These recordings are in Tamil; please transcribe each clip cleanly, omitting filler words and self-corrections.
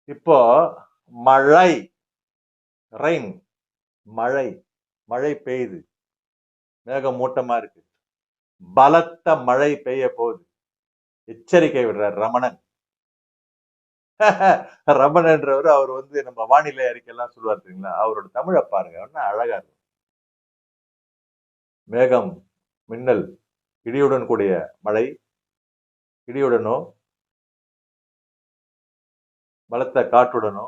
இப்போ மழை, ரெயின், மழை, மழை பெய்யுது. மேகமூட்டமா இருக்கு. பலத்த மழை பெய்ய போகுது. எச்சரிக்கை விடுறார் ரமணன். ரமணன்றவர் அவர் நம்ம வானிலை அறிக்கையெல்லாம் சொல்லுவார் தெரியுங்களா? அவரோட தமிழை பாருங்க. என்ன அழகா இருக்கு. மேகம், மின்னல், இடியுடன் கூடிய மழை, இடியுடனோ பலத்த காற்றுடனோ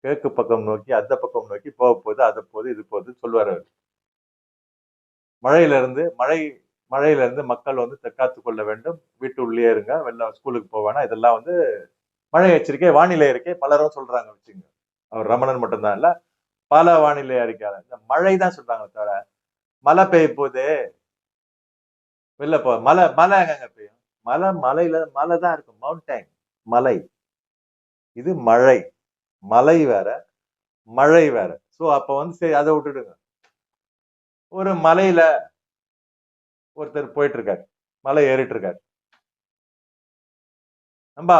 கிழக்கு பக்கம் நோக்கி அந்த பக்கம் நோக்கி போக போகுது, அதை போகுது, இது போகுது சொல்லுவார் அவர். மழையில இருந்து மக்கள் தற்காத்துக் கொள்ள வேண்டும். வீட்டு உள்ளே இருங்க, வெளில ஸ்கூலுக்கு போவானா, இதெல்லாம் மழை எச்சரிக்கை, வானிலை அறிக்கை பலரும் சொல்றாங்க வச்சுங்க. அவர் ரமணன் மட்டும்தான் இல்ல, பல வானிலை அறிக்கையாளர் இந்த மழை தான் சொல்றாங்க தவிர மழை பெய்ய போகுது வெளில போ, மழை மழை எங்க பெய்யும்? மலை தான் இருக்கும், மவுண்டைன், மலை. இது மழை, மலை வேற, மழை வேற. சோ அப்ப சரி அதை விட்டுடுங்க. ஒரு மலையில ஒருத்தர் போயிட்டு இருக்காரு, மலை ஏறிட்டு இருக்காரு. நம்பா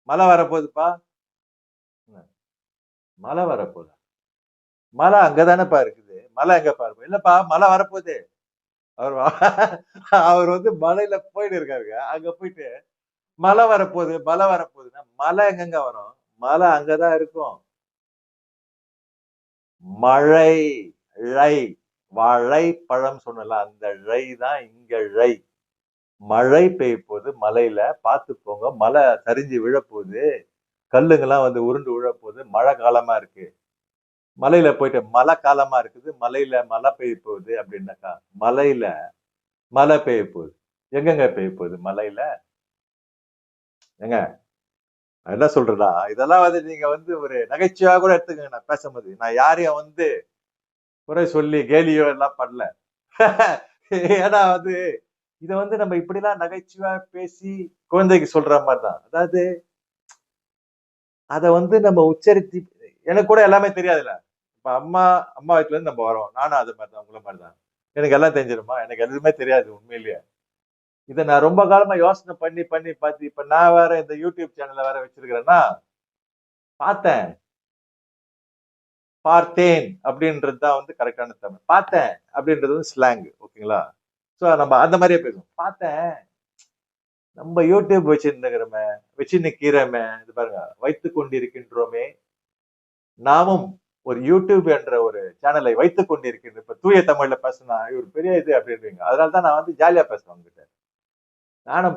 மழை வரப்போகுதுப்பா, மழை வரப்போகுது. மழை அங்கதானேப்பா இருக்குது, மழை எங்கப்பா இருக்கும்? இல்லப்பா மழை வரப்போகுது. அவர் அவர் மலையில போயிட்டு இருக்காருங்க. அங்க போயிட்டு மழை வரப்போகுது, மழை வரப்போகுதுன்னா மழை எங்கெங்க வரும்? மழை அங்கதான் இருக்கும். மழை, ழை, வாழை பழம் சொன்னல, அந்த ழை தான் இங்க ழை. மழை பெய்ய போகுது, மலையில பார்த்து போங்க, மழை சரிஞ்சு விழ போகுது, கல்லுங்கெல்லாம் உருண்டு விழ போகுது, மழை காலமா இருக்கு. மலையில போயிட்டு மழை காலமா இருக்குது, மலையில மழை பெய்ய போகுது அப்படின்னாக்கா, மலையில மழை பெய்ய போகுது. எங்கெங்க பெய்ய போகுது மலையில? ஏங்க என்ன சொல்றதா, இதெல்லாம் நீங்க ஒரு நகைச்சுவையா கூட எடுத்துக்கங்க. நான் பேசும்போது நான் யாரையும் குறை சொல்லி கேலியோ எல்லாம் பண்ணல. ஏன்னா இத நம்ம இப்படிலாம் நகைச்சுவையா பேசி குழந்தைக்கு சொல்ற மாதிரிதான். அதாவது அத நம்ம உச்சரித்து, எனக்கு கூட எல்லாமே தெரியாதுல்ல. இப்ப அம்மா அம்மா வீட்டுல இருந்து நம்ம வரோம், நானும் அது மாதிரிதான், உங்களை மாதிரிதான். எனக்கு எல்லாம் தெரிஞ்சிருமா? எனக்கு எதுவுமே தெரியாது உண்மையிலேயே. இதை நான் ரொம்ப காலமா யோசனை பண்ணி பண்ணி பார்த்து, இப்ப நான் வேற இந்த யூடியூப் சேனல்ல வேற வச்சிருக்கிறேன்னா, பார்த்தேன், பார்த்தேன் அப்படின்றதுதான் கரெக்டான தமிழ். பார்த்தேன் அப்படின்றது ஸ்லாங், ஓகேங்களா? சோ நம்ம அந்த மாதிரியே பேசுவோம். பார்த்தேன், நம்ம யூடியூப் வச்சிருந்துக்கிறோமே, வச்சு நிக்கிறோமே, இது பாருங்க, வைத்துக் கொண்டிருக்கின்றோமே, நாமும் ஒரு யூடியூப் என்ற ஒரு சேனலை வைத்துக் கொண்டிருக்கின்ற, இப்ப தூய தமிழ்ல பேசினா இவர் பெரிய இது அப்படின்றீங்க. அதனாலதான் நான் ஜாலியா பேசுவேன் உங்ககிட்ட. நானும்